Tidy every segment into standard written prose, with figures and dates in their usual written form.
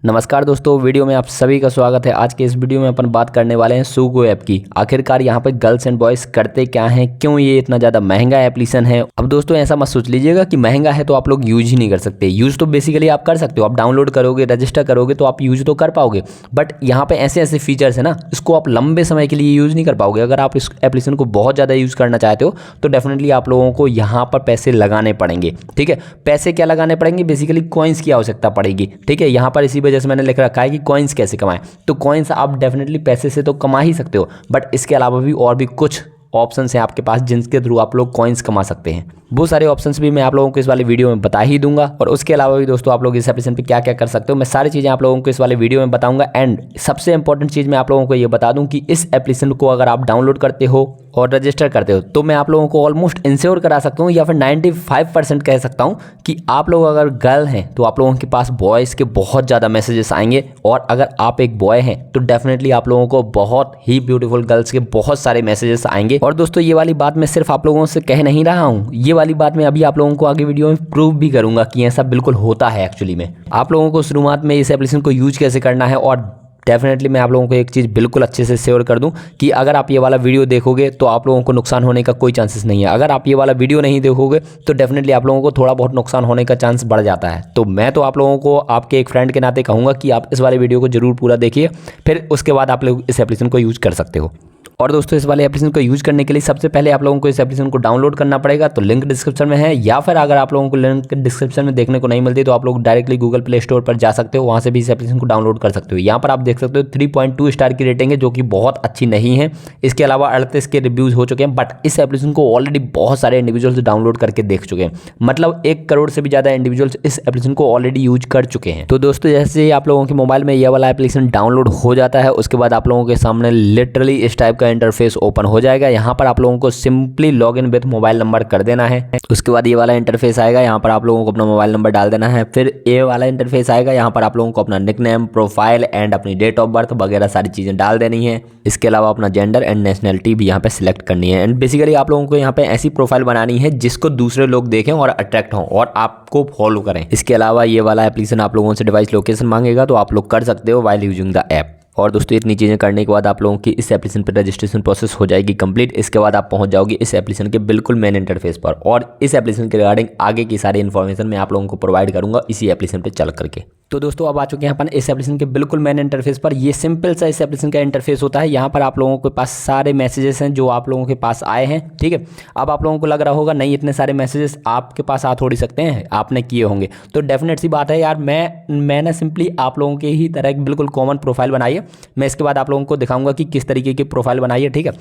नमस्कार दोस्तों, वीडियो में आप सभी का स्वागत है। आज के इस वीडियो में अपन बात करने वाले हैं सूगो ऐप की। आखिरकार यहाँ पे गर्ल्स एंड बॉयज़ करते क्या हैं, क्यों ये इतना ज़्यादा महंगा एप्लीकेशन है। अब दोस्तों ऐसा मत सोच लीजिएगा कि महंगा है तो आप लोग यूज ही नहीं कर सकते। यूज़ तो बेसिकली आप कर सकते हो, आप डाउनलोड करोगे, रजिस्टर करोगे तो आप यूज तो कर पाओगे। बट यहाँ पे ऐसे ऐसे फीचर्स है ना, इसको आप लंबे समय के लिए यूज़ नहीं कर पाओगे। अगर आप इस एप्लीकेशन को बहुत ज़्यादा यूज़ करना चाहते हो तो डेफिनेटली आप लोगों को यहाँ पर पैसे लगाने पड़ेंगे। ठीक है, पैसे क्या लगाने पड़ेंगे, बेसिकली कॉइन्स की आवश्यकता पड़ेगी। ठीक है, यहाँ पर इसी वजह से मैंने लिख रखा है कि कॉइन्स कैसे कमाएं। तो कॉइन्स आप डेफिनेटली पैसे से तो कमा ही सकते हो, बट इसके अलावा भी और भी कुछ ऑप्शंस हैं आपके पास जिनके थ्रू आप लोग कॉइन्स कमा सकते हैं। वो सारे ऑप्शंस भी मैं आप लोगों को इस वाले वीडियो में बता ही दूंगा। और उसके अलावा भी दोस्तों आप लोग इस एप्लीकेशन पे क्या क्या कर सकते हो, मैं सारी चीज़ें आप लोगों को इस वाले वीडियो में बताऊंगा। एंड सबसे इंपॉर्टेंट चीज़ मैं आप लोगों को ये बता दूं कि इस एप्लीकेशन को अगर आप डाउनलोड करते हो और रजिस्टर करते हो तो मैं आप लोगों को ऑलमोस्ट इंश्योर करा सकता हूँ, या फिर 95% कह सकता हूँ कि आप लोग अगर गर्ल हैं तो आप लोगों के पास बॉयज़ के बहुत ज़्यादा मैसेजेस आएंगे। और अगर आप एक बॉय हैं तो डेफिनेटली आप लोगों को बहुत ही ब्यूटीफुल गर्ल्स के बहुत सारे मैसेजेस आएंगे। और दोस्तों ये वाली बात मैं सिर्फ आप लोगों से कह नहीं रहा हूँ, ये वाली बात मैं अभी आप लोगों को आगे वीडियो में प्रूव भी करूंगा कि ऐसा बिल्कुल होता है। एक्चुअली में आप लोगों को शुरुआत में इस एप्लीकेशन को यूज कैसे करना है, और डेफिनेटली मैं आप लोगों को एक चीज़ बिल्कुल अच्छे से शेयर कर दूं कि अगर आप ये वाला वीडियो देखोगे तो आप लोगों को नुकसान होने का कोई चांसेस नहीं है। अगर आप ये वाला वीडियो नहीं देखोगे तो डेफिनेटली आप लोगों को थोड़ा बहुत नुकसान होने का चांस बढ़ जाता है। तो मैं तो आप लोगों को आपके एक फ्रेंड के नाते कहूँगा कि आप इस वाले वीडियो को जरूर पूरा देखिए, फिर उसके बाद आप लोग इस एप्लीकेशन को यूज कर सकते हो। और दोस्तों इस वाले एप्लीकेशन को यूज करने के लिए सबसे पहले आप लोगों को इस एप्लीकेशन को डाउनलोड करना पड़ेगा। तो लिंक डिस्क्रिप्शन में है, या फिर अगर आप लोगों को लिंक डिस्क्रिप्शन में देखने को नहीं मिलती तो आप लोग डायरेक्टली गूगल प्ले स्टोर पर जा सकते हो, वहाँ से भी इस एप्लीकेशन को डाउनलोड कर सकते हो। यहाँ पर आप देख सकते हो 3.2 स्टार की रेटिंग है, जो कि बहुत अच्छी नहीं है। इसके अलावा 38 के रिव्यूज़ हो चुके हैं, बट इस एप्लीकेशन को ऑलरेडी बहुत सारे इंडिविजुअल्स डाउनलोड करके देख चुके हैं। मतलब 1 करोड़ से भी ज़्यादा इंडिविजुअल्स इस एप्लीकेशन को ऑलरेडी यूज कर चुके हैं। तो दोस्तों जैसे ही आप लोगों के मोबाइल में यह वाला एप्लीकेशन डाउनलोड हो जाता है, उसके बाद आप लोगों के सामने लिटरली इस टाइप का इंटरफेस ओपन हो जाएगा। यहाँ पर आप लोगों को simply login with mobile number कर देना है। उसके बाद ये वाला इंटरफेस आएगा, यहाँ पर आप लोगों को अपना मोबाइल नंबर डाल देना है। फिर ये वाला इंटरफेस आएगा, यहाँ पर आप लोगों को अपना निकनेम, प्रोफाइल एंड अपनी डेट ऑफ बर्थ वगैरह सारी चीज़ें डाल देनी है। इसके अलावा अपना जेंडर एंड नेशनलिटी भी यहाँ पे सिलेक्ट करनी है। एंड बेसिकली आप लोगों को यहाँ पे ऐसी प्रोफाइल बनानी है जिसको दूसरे लोग देखें और अट्रैक्ट हों और आपको फॉलो करें। इसके अलावा ये वाला एप्लीकेशन आप लोगों से डिवाइस लोकेशन मांगेगा, तो आप लोग कर सकते हो वाइल यूजिंग द ऐप। और दोस्तों इतनी चीज़ें करने के बाद आप लोगों की इस एप्लीकेशन पर रजिस्ट्रेशन प्रोसेस हो जाएगी कंप्लीट। इसके बाद आप पहुंच जाओगे इस एप्लीकेशन के बिल्कुल मेन इंटरफेस पर, और इस एप्लीकेशन के रिगार्डिंग आगे की सारी इन्फॉर्मेशन मैं आप लोगों को प्रोवाइड करूंगा इसी एप्लीकेशन पे चल करके। तो दोस्तों अब आ चुके हैं अपन इस एप्लीकेशन के बिल्कुल मेन इंटरफेस पर। ये सिंपल सा इस एप्लीकेशन का इंटरफेस होता है। यहाँ पर आप लोगों के पास सारे मैसेजेस हैं जो आप लोगों के पास आए हैं। ठीक है, अब आप लोगों को लग रहा होगा नहीं इतने सारे मैसेजेस आपके पास आ थोड़ी सकते हैं, आपने किए होंगे। तो डेफिनेट सी बात है यार, मैंने सिंपली आप लोगों के ही तरह एक बिल्कुल कॉमन प्रोफाइल बनाई है। मैं इसके बाद आप लोगों को दिखाऊंगा कि किस तरीके की प्रोफाइल बनाई है। ठीक है,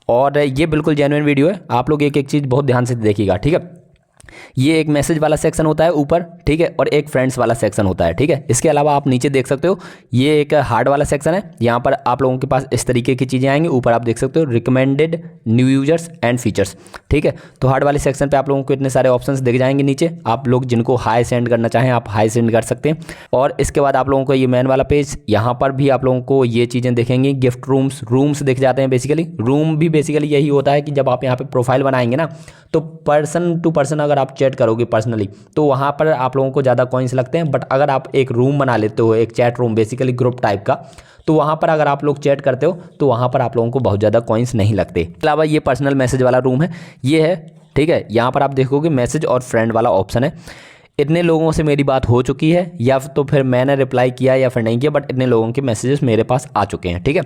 और ये बिल्कुल जेन्युइन वीडियो है, आप लोग एक एक चीज़ बहुत ध्यान से देखिएगा। ठीक है, ये एक मैसेज वाला सेक्शन होता है ऊपर, ठीक है, और एक फ्रेंड्स वाला सेक्शन होता है। ठीक है, इसके अलावा आप नीचे देख सकते हो ये एक हार्ड वाला सेक्शन है। यहाँ पर आप लोगों के पास इस तरीके की चीज़ें आएंगी। ऊपर आप देख सकते हो recommended new users and features. ठीक है, तो हार्ड वाले सेक्शन पे आप लोगों को इतने सारे ऑप्शंस दिख जाएंगे नीचे। आप लोग जिनको हाई सेंड करना चाहें आप हाई सेंड कर सकते हैं। और इसके बाद आप लोगों को ये मैन वाला पेज, यहाँ पर भी आप लोगों को ये चीज़ें दिखेंगी। गिफ्ट रूम्स दिख जाते हैं। बेसिकली रूम भी बेसिकली यही होता है कि जब आप यहाँ पे प्रोफाइल बनाएंगे ना, तो पर्सन टू पर्सन अगर आप चैट करोगे पर्सनली तो वहाँ पर आप लोगों को ज़्यादा कॉइन्स लगते हैं। बट अगर आप एक रूम बना लेते हो, एक chat room basically group type का, तो वहाँ पर अगर आप लोग चैट करते हो तो वहाँ पर आप लोगों को बहुत ज़्यादा कॉइन्स नहीं लगते। इसके अलावा ये पर्सनल मैसेज वाला रूम है, ये है। ठीक है, यहाँ पर आप देखोगे मैसेज और फ्रेंड वाला ऑप्शन है। इतने लोगों से मेरी बात हो चुकी है, या तो फिर मैंने रिप्लाई किया या फिर नहीं किया, बट इतने लोगों के मैसेजेस मेरे पास आ चुके हैं। ठीक है,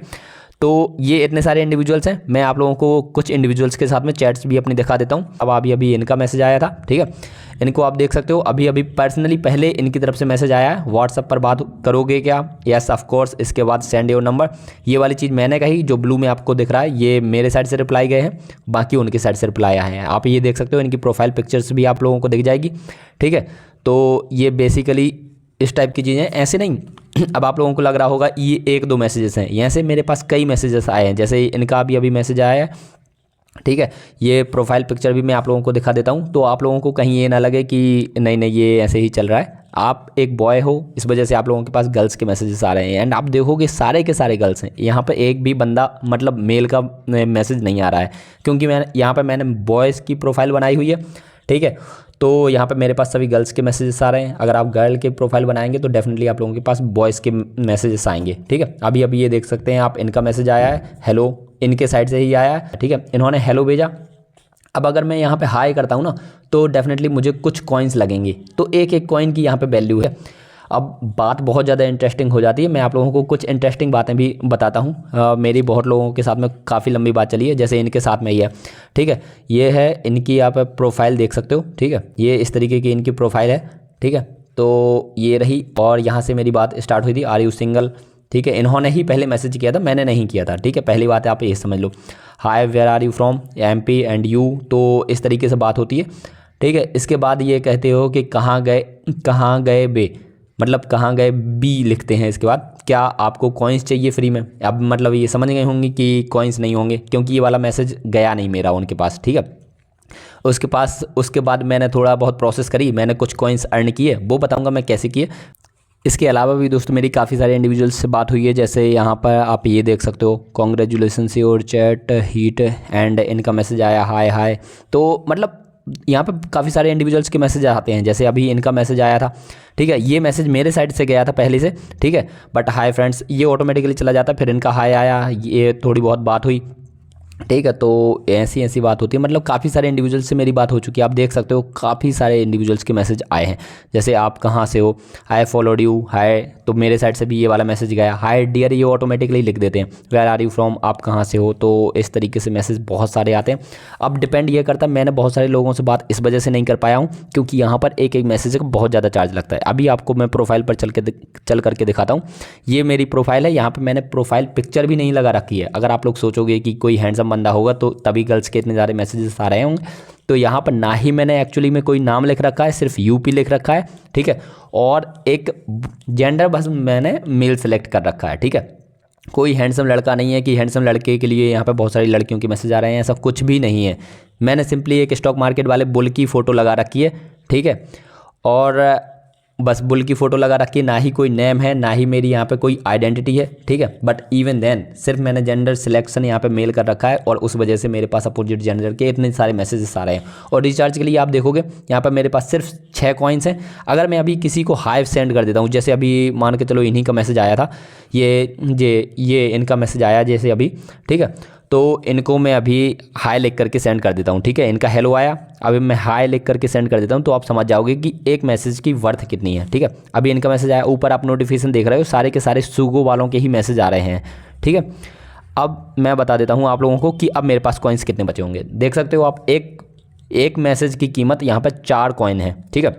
तो ये इतने सारे इंडिविजुअल्स हैं। मैं आप लोगों को कुछ इंडिविजुअल्स के साथ में चैट्स भी अपनी दिखा देता हूँ। अब अभी इनका मैसेज आया था। ठीक है, इनको आप देख सकते हो। अभी पर्सनली पहले इनकी तरफ से मैसेज आया है, व्हाट्सअप पर बात करोगे क्या, यस ऑफ कोर्स। इसके बाद सेंड योर नंबर, ये वाली चीज़ मैंने कही, जो ब्लू में आपको दिख रहा है ये मेरे साइड से रिप्लाई गए हैं, बाकी उनकी साइड से रिप्लाई आए हैं। आप ये देख सकते हो, इनकी प्रोफाइल पिक्चर्स भी आप लोगों को दिख जाएगी। ठीक है, तो ये बेसिकली इस टाइप की चीज़ें, ऐसे नहीं। अब आप लोगों को लग रहा होगा ये 1-2 मैसेजेस हैं, यहाँ से मेरे पास कई मैसेजेस आए हैं। जैसे इनका अभी मैसेज आया है। ठीक है, ये प्रोफाइल पिक्चर भी मैं आप लोगों को दिखा देता हूँ, तो आप लोगों को कहीं ये ना लगे कि नहीं ये ऐसे ही चल रहा है। आप एक बॉय हो, इस वजह से आप लोगों के पास गर्ल्स के मैसेजेस आ रहे हैं। एंड आप देखोगे सारे के सारे गर्ल्स हैं, यहाँ पर एक भी बंदा मतलब मेल का मैसेज नहीं आ रहा है, क्योंकि मैंने यहाँ पर मैंने बॉयज़ की प्रोफाइल बनाई हुई है। ठीक है, तो यहाँ पे मेरे पास सभी गर्ल्स के मैसेजेस आ रहे हैं। अगर आप गर्ल के प्रोफाइल बनाएंगे तो डेफिनेटली आप लोगों के पास बॉयज़ के मैसेजेस आएंगे, ठीक है। अभी अभी ये देख सकते हैं आप, इनका मैसेज आया है हेलो, इनके साइड से ही आया है, ठीक है। इन्होंने हेलो भेजा। अब अगर मैं यहाँ पे हाई करता हूँ ना तो डेफिनेटली मुझे कुछ कॉइन्स लगेंगे, तो एक एक कॉइन की यहाँ पे वैल्यू है। अब बात बहुत ज़्यादा इंटरेस्टिंग हो जाती है। मैं आप लोगों को कुछ इंटरेस्टिंग बातें भी बताता हूँ। मेरी बहुत लोगों के साथ में काफ़ी लंबी बात चली है, जैसे इनके साथ में ही है, ठीक है। ये है इनकी, आप प्रोफाइल देख सकते हो, ठीक है। ये इस तरीके की इनकी प्रोफाइल है, ठीक है। तो ये रही, और यहाँ से मेरी बात स्टार्ट हुई थी, आर यू सिंगल, ठीक है। इन्होंने ही पहले मैसेज किया था, मैंने नहीं किया था, ठीक है। पहली बात है आप ये समझ लो। Hi where are you from, MP and you, तो इस तरीके से बात होती है, ठीक है। इसके बाद ये कहते हो कि कहाँ गए बे, मतलब कहाँ गए बी लिखते हैं। इसके बाद क्या आपको कॉइन्स चाहिए फ्री में। अब मतलब ये समझ गए होंगे कि कॉइन्स नहीं होंगे, क्योंकि ये वाला मैसेज गया नहीं मेरा उनके पास, ठीक है। उसके बाद मैंने थोड़ा बहुत प्रोसेस करी, मैंने कुछ कॉइन्स अर्न किए, वो बताऊंगा मैं कैसे किए। इसके अलावा भी दोस्तों मेरी काफ़ी सारे इंडिविजुअल्स से बात हुई है, जैसे यहाँ पर आप ये देख सकते हो, congratulation your chat hit, and इनका मैसेज आया हाय हाय। तो मतलब यहाँ पे काफ़ी सारे इंडिविजुअल्स के मैसेज आते हैं, जैसे अभी इनका मैसेज आया था, ठीक है। ये मैसेज मेरे साइड से गया था पहले से, ठीक है, बट हाय फ्रेंड्स ये ऑटोमेटिकली चला जाता, फिर इनका हाय आया, ये थोड़ी बहुत बात हुई, ठीक है। तो ऐसी बात होती है, मतलब काफ़ी सारे इंडिविजुअल्स से मेरी बात हो चुकी है। आप देख सकते हो काफ़ी सारे इंडिविजुअल्स के मैसेज आए हैं, जैसे आप कहाँ से हो, आई फॉलोड यू, हाय, तो मेरे साइड से भी ये वाला मैसेज गया, हाय डियर, ये ऑटोमेटिकली लिख देते हैं, वेयर आर यू फ्रॉम, आप कहाँ से हो। तो इस तरीके से मैसेज बहुत सारे आते हैं। अब डिपेंड ये करता है, मैंने बहुत सारे लोगों से बात इस वजह से नहीं कर पाया हूँ क्योंकि यहाँ पर एक एक मैसेज का बहुत ज़्यादा चार्ज लगता है। अभी आपको मैं प्रोफाइल पर चल करके दिखाता हूँ। ये मेरी प्रोफाइल है, यहाँ पर मैंने प्रोफाइल पिक्चर भी नहीं लगा रखी है। अगर आप लोग सोचोगे कि कोई हैंडसम बंदा होगा तो तभी गर्ल्स के इतने सारे मैसेजेस आ रहे होंगे, तो यहाँ पर ना ही मैंने एक्चुअली में कोई नाम लिख रखा है, सिर्फ यूपी लिख रखा है, ठीक है। और एक जेंडर बस मैंने मेल सेलेक्ट कर रखा है, ठीक है। कोई हैंडसम लड़का नहीं है कि हैंडसम लड़के के लिए यहाँ पे बहुत सारी लड़कियों के मैसेज आ रहे हैं, ऐसा कुछ भी नहीं है। मैंने सिंपली एक स्टॉक मार्केट वाले बुल की फ़ोटो लगा रखी है, ठीक है। और बस बुल की फ़ोटो लगा रखी है, ना ही कोई नेम है, ना ही मेरी यहाँ पे कोई आइडेंटिटी है, ठीक है। बट इवन देन सिर्फ मैंने जेंडर सिलेक्शन यहाँ पे मेल कर रखा है, और उस वजह से मेरे पास अपोजिट जेंडर के इतने सारे मैसेजेस आ रहे हैं। और रिचार्ज के लिए आप देखोगे यहाँ पर मेरे पास सिर्फ 6 कॉइन्स हैं। अगर मैं अभी किसी को हाई सेंड कर देता हूँ, जैसे अभी मान के चलो इन्हीं का मैसेज आया था, ये इनका मैसेज आया जैसे अभी, ठीक है। तो इनको मैं अभी हाई लिख करके सेंड कर देता हूँ, ठीक है। इनका हेलो आया, अभी मैं हाई लिख करके सेंड कर देता हूँ, तो आप समझ जाओगे कि एक मैसेज की वर्थ कितनी है, ठीक है। अभी इनका मैसेज आया, ऊपर आप नोटिफिकेशन देख रहे हो, सारे के सारे सुगो वालों के ही मैसेज आ रहे हैं, ठीक है। अब मैं बता देता हूँ आप लोगों को कि अब मेरे पास कॉइन्स कितने बचे होंगे। देख सकते हो आप, एक मैसेज की कीमत यहाँ पर 4 कॉइन है, ठीक है।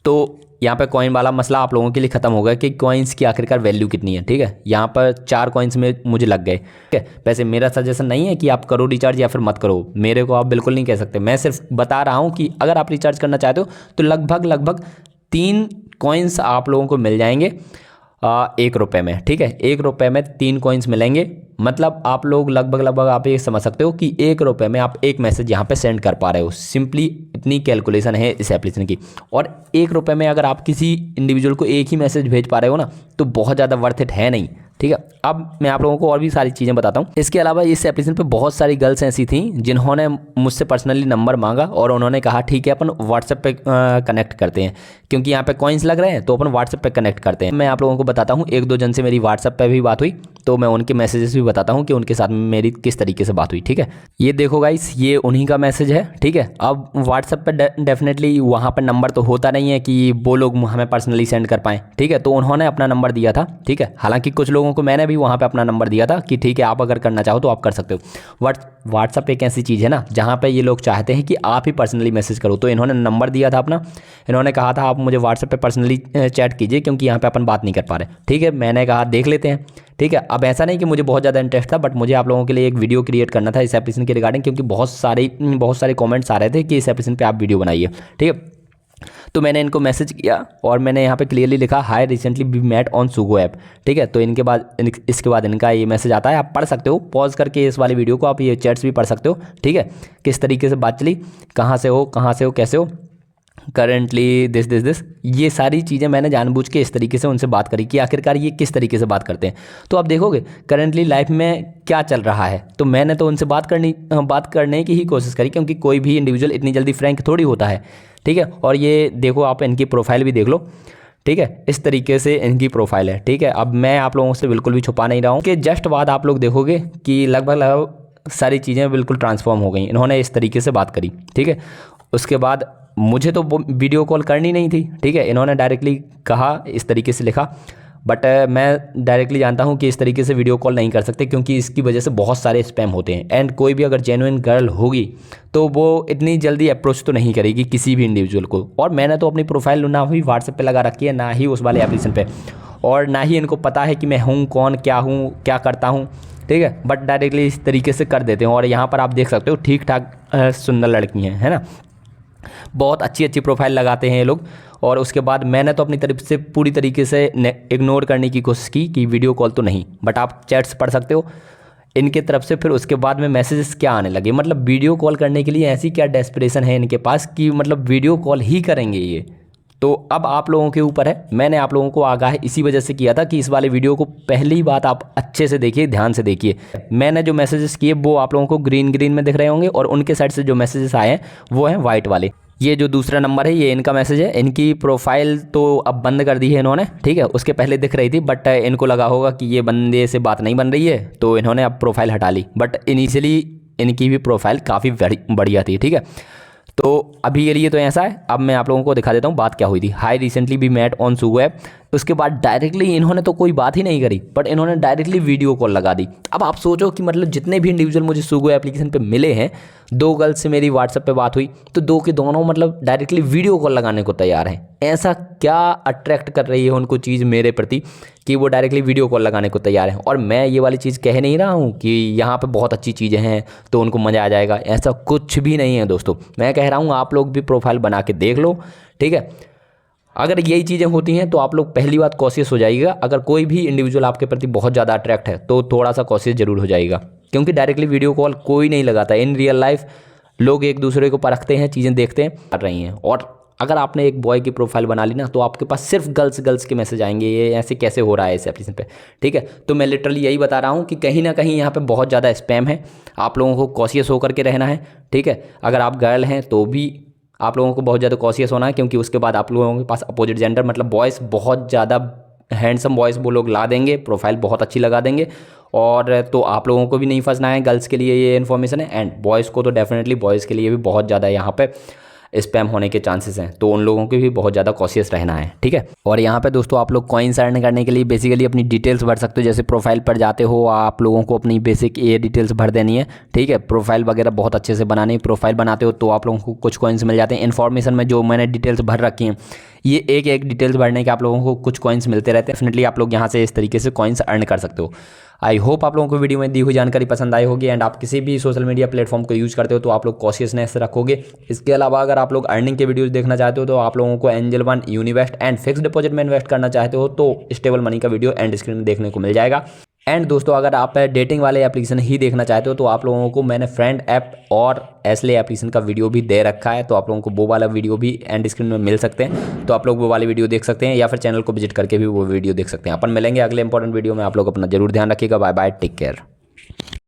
तो यहाँ पे कॉइन वाला मसला आप लोगों के लिए ख़त्म होगा कि कॉइन्स की आखिरकार वैल्यू कितनी है, ठीक है। यहाँ पर 4 कॉइन्स में मुझे लग गए, ठीक है। वैसे मेरा सजेशन नहीं है कि आप करो रिचार्ज या फिर मत करो, मेरे को आप बिल्कुल नहीं कह सकते। मैं सिर्फ बता रहा हूँ कि अगर आप रिचार्ज करना चाहते हो तो लगभग 3 कॉइन्स आप लोगों को मिल जाएंगे 1 रुपये में, ठीक है। 1 रुपये में 3 कॉइन्स मिलेंगे, मतलब आप लोग लगभग आप ये समझ सकते हो कि 1 रुपये में आप एक मैसेज यहाँ पे सेंड कर पा रहे हो। सिंपली इतनी कैलकुलेशन है इस एप्लीकेशन की। और 1 रुपये में अगर आप किसी इंडिविजुअल को एक ही मैसेज भेज पा रहे हो ना, तो बहुत ज़्यादा वर्थ इट है नहीं, ठीक है। अब मैं आप लोगों को और भी सारी चीज़ें बताता हूँ। इसके अलावा इस एप्लीकेशन पे बहुत सारी गर्ल्स ऐसी थी जिन्होंने मुझसे पर्सनली नंबर मांगा और उन्होंने कहा ठीक है अपन व्हाट्सएप पे कनेक्ट करते हैं, क्योंकि यहाँ पे कॉइन्स लग रहे हैं तो अपन व्हाट्सएप पे कनेक्ट करते हैं। मैं आप लोगों को बताता हूँ, 1-2 जन से मेरी व्हाट्सएप पे भी बात हुई, तो मैं उनके मैसेजेस भी बताता हूँ कि उनके साथ में मेरी किस तरीके से बात हुई, ठीक है। ये देखो गाइस, ये उन्हीं का मैसेज है, ठीक है। अब व्हाट्सएप पे डेफिनेटली वहाँ पर नंबर तो होता नहीं है कि वो लोग हमें पर्सनली सेंड कर पाएँ, ठीक है। तो उन्होंने अपना नंबर दिया था, ठीक है। हालांकि कुछ लोगों को मैंने भी वहाँ पे अपना नंबर दिया था कि ठीक है आप अगर करना चाहो तो आप कर सकते हो। व्हाट्सएप एक ऐसी चीज़ है ना जहाँ पे ये लोग चाहते हैं कि आप ही पर्सनली मैसेज करो। तो इन्होंने नंबर दिया था अपना, इन्होंने कहा था आप मुझे व्हाट्सएप पे पर्सनली चैट कीजिए क्योंकि यहाँ पे अपन बात नहीं कर पा रहे, ठीक है। मैंने कहा देख लेते हैं, ठीक है। अब ऐसा नहीं कि मुझे बहुत ज़्यादा इंटरेस्ट था, बट मुझे आप लोगों के लिए एक वीडियो क्रिएट करना था इस एप्लीकेशन के रिगार्डिंग, क्योंकि बहुत सारे कमेंट्स आ रहे थे कि इस एप्लीकेशन पे आप वीडियो बनाइए, ठीक है। तो मैंने इनको मैसेज किया और मैंने यहाँ पे क्लियरली लिखा hi recently we met on Sugo app, ठीक है। तो इसके बाद इनका ये मैसेज आता है, आप पढ़ सकते हो पॉज करके इस वाली वीडियो को, आप ये चैट्स भी पढ़ सकते हो, ठीक है। किस तरीके से बात चली, कहाँ से हो कैसे हो, करंटली दिस, ये सारी चीज़ें मैंने जानबूझ के इस तरीके से उनसे बात करी कि आखिरकार ये किस तरीके से बात करते हैं। तो आप देखोगे करंटली लाइफ में क्या चल रहा है, तो मैंने तो उनसे बात करने की ही कोशिश करी, क्योंकि कोई भी इंडिविजुअल इतनी जल्दी फ्रैंक थोड़ी होता है, ठीक है। और ये देखो, आप इनकी प्रोफाइल भी देख लो, ठीक है, इस तरीके से इनकी प्रोफाइल है, ठीक है। अब मैं आप लोगों से बिल्कुल भी छुपा नहीं रहा हूँ कि जस्ट बाद आप लोग देखोगे कि लगभग सारी चीज़ें बिल्कुल ट्रांसफॉर्म हो गई। इन्होंने इस तरीके से बात करी, ठीक है। उसके बाद मुझे तो वीडियो कॉल करनी नहीं थी, ठीक है। इन्होंने डायरेक्टली कहा, इस तरीके से लिखा, बट मैं डायरेक्टली जानता हूँ कि इस तरीके से वीडियो कॉल नहीं कर सकते, क्योंकि इसकी वजह से बहुत सारे स्पैम होते हैं। एंड कोई भी अगर जेन्युइन गर्ल होगी तो वो इतनी जल्दी अप्रोच तो नहीं करेगी किसी भी इंडिविजुअल को। और मैंने तो अपनी प्रोफाइल ना ही व्हाट्सएप पे लगा रखी है, ना ही उस वाले एप्लीकेशन पे, और ना ही इनको पता है कि मैं हूँ कौन, क्या करता हूँ, ठीक है। बट डायरेक्टली इस तरीके से कर देते हैं। और यहाँ पर आप देख सकते हो ठीक ठाक सुंदर लड़की हैं, है ना, बहुत अच्छी अच्छी प्रोफाइल लगाते हैं ये लोग। और उसके बाद मैंने तो अपनी तरफ से पूरी तरीके से इग्नोर करने की कोशिश की कि वीडियो कॉल तो नहीं, बट आप चैट्स पढ़ सकते हो इनके तरफ से। फिर उसके बाद में मैसेजेस क्या आने लगे, मतलब वीडियो कॉल करने के लिए ऐसी क्या डेस्परेशन है इनके पास कि मतलब वीडियो कॉल ही करेंगे ये। तो अब आप लोगों के ऊपर है। मैंने आप लोगों को आगाह इसी वजह से किया था कि इस वाले वीडियो को पहली बात आप अच्छे से देखिए, ध्यान से देखिए। मैंने जो मैसेजेस किए वो आप लोगों को ग्रीन में दिख रहे होंगे, और उनके साइड से जो मैसेजेस आए हैं वो हैं वाइट वाले। ये जो दूसरा नंबर है ये इनका मैसेज है। इनकी प्रोफाइल तो अब बंद कर दी है इन्होंने, ठीक है। उसके पहले दिख रही थी, बट इनको लगा होगा कि ये बंदे से बात नहीं बन रही है, तो इन्होंने अब प्रोफाइल हटा ली। बट इनिशियली इनकी भी प्रोफाइल काफ़ी बढ़िया थी, ठीक है। तो अभी के लिए तो ऐसा है। अब मैं आप लोगों को दिखा देता हूँ बात क्या हुई थी। Hi recently we met on Sugo app. उसके बाद डायरेक्टली इन्होंने तो कोई बात ही नहीं करी, बट इन्होंने डायरेक्टली वीडियो कॉल लगा दी। अब आप सोचो कि मतलब जितने भी इंडिविजुअल मुझे सुगो एप्लीकेशन पे मिले हैं, 2 गर्ल्स से मेरी व्हाट्सएप पे बात हुई, तो 2 के दोनों मतलब डायरेक्टली वीडियो कॉल लगाने को तैयार हैं। ऐसा क्या अट्रैक्ट कर रही है उनको चीज़ मेरे प्रति कि वो डायरेक्टली वीडियो कॉल लगाने को तैयार हैं। और मैं ये वाली चीज़ कह नहीं रहा हूँ कि यहाँ पे बहुत अच्छी चीज़ें हैं तो उनको मज़ा आ जाएगा, ऐसा कुछ भी नहीं है दोस्तों। मैं कह रहा हूँ आप लोग भी प्रोफाइल बना के देख लो, ठीक है। अगर यही चीज़ें होती हैं तो आप लोग पहली बात कॉशियस हो जाइएगा। अगर कोई भी इंडिविजुअल आपके प्रति बहुत ज़्यादा अट्रैक्ट है तो थोड़ा सा कॉशियस जरूर हो जाएगा, क्योंकि डायरेक्टली वीडियो कॉल कोई नहीं लगाता। इन रियल लाइफ लोग एक दूसरे को परखते हैं, चीज़ें देखते हैं, कर रही हैं। और अगर आपने एक बॉय की प्रोफाइल बना ली ना, तो आपके पास सिर्फ गर्ल्स के मैसेज आएंगे, ये ऐसे कैसे हो रहा है इस एप्लीकेशन पे, ठीक है। तो मैं लिटरली यही बता रहा हूँ कि कहीं ना कहीं यहाँ पे बहुत ज़्यादा स्पैम है। आप लोगों को कॉशियस होकर के रहना है, ठीक है। अगर आप गर्ल हैं तो भी आप लोगों को बहुत ज़्यादा कॉशियस होना है, क्योंकि उसके बाद आप लोगों के पास अपोजिट जेंडर मतलब बॉयज़ बहुत ज़्यादा हैंडसम बॉयज़ वो लोग ला देंगे, प्रोफाइल बहुत अच्छी लगा देंगे। और तो आप लोगों को भी नहीं फंसना है। गर्ल्स के लिए ये इन्फॉर्मेशन है, एंड बॉयज़ को तो डेफिनेटली बॉयज़ के लिए भी बहुत ज़्यादा यहाँ पे स्पैम होने के चांसेस हैं, तो उन लोगों के भी बहुत ज़्यादा कॉशियस रहना है, ठीक है। और यहाँ पे दोस्तों आप लोग कॉइन्स अर्न करने के लिए बेसिकली अपनी डिटेल्स भर सकते हो। जैसे प्रोफाइल पर जाते हो, आप लोगों को अपनी बेसिक ये डिटेल्स भर देनी है, ठीक है। प्रोफाइल वगैरह बहुत अच्छे से बनानी है। प्रोफाइल बनाते हो तो आप लोगों को कुछ कॉइन्स मिल जाते हैं। इन्फॉर्मेशन में जो मैंने डिटेल्स भर रखी हैं, ये एक एक डिटेल्स भरने के आप लोगों को कुछ कॉइन्स मिलते रहते हैं। डेफिनेटली आप लोग यहाँ से इस तरीके से कॉइन्स अर्न कर सकते हो। आई होप आप लोगों को वीडियो में दी हुई जानकारी पसंद आई होगी। एंड आप किसी भी सोशल मीडिया प्लेटफॉर्म को यूज़ करते हो तो आप लोग कॉशियसनेस रखोगे। इसके अलावा अगर आप लोग अर्निंग के वीडियोस देखना चाहते हो तो आप लोगों को Angel One, Univest and fix deposit में इन्वेस्ट करना चाहते हो तो स्टेबल मनी का वीडियो एंड स्क्रीन में देखने को मिल जाएगा। एंड दोस्तों अगर आप डेटिंग वाले एप्लीकेशन ही देखना चाहते हो तो आप लोगों को मैंने फ्रेंड ऐप और एसले एप्लीकेशन का वीडियो भी दे रखा है, तो आप लोगों को वो वाला वीडियो भी एंड स्क्रीन में मिल सकते हैं, तो आप लोग वो वाले वीडियो देख सकते हैं, या फिर चैनल को विजिट करके भी वो वीडियो देख सकते हैं। अपन मिलेंगे अगले इंपॉर्टेंट वीडियो में। आप लोग अपना जरूर ध्यान रखिएगा। Bye bye, take care.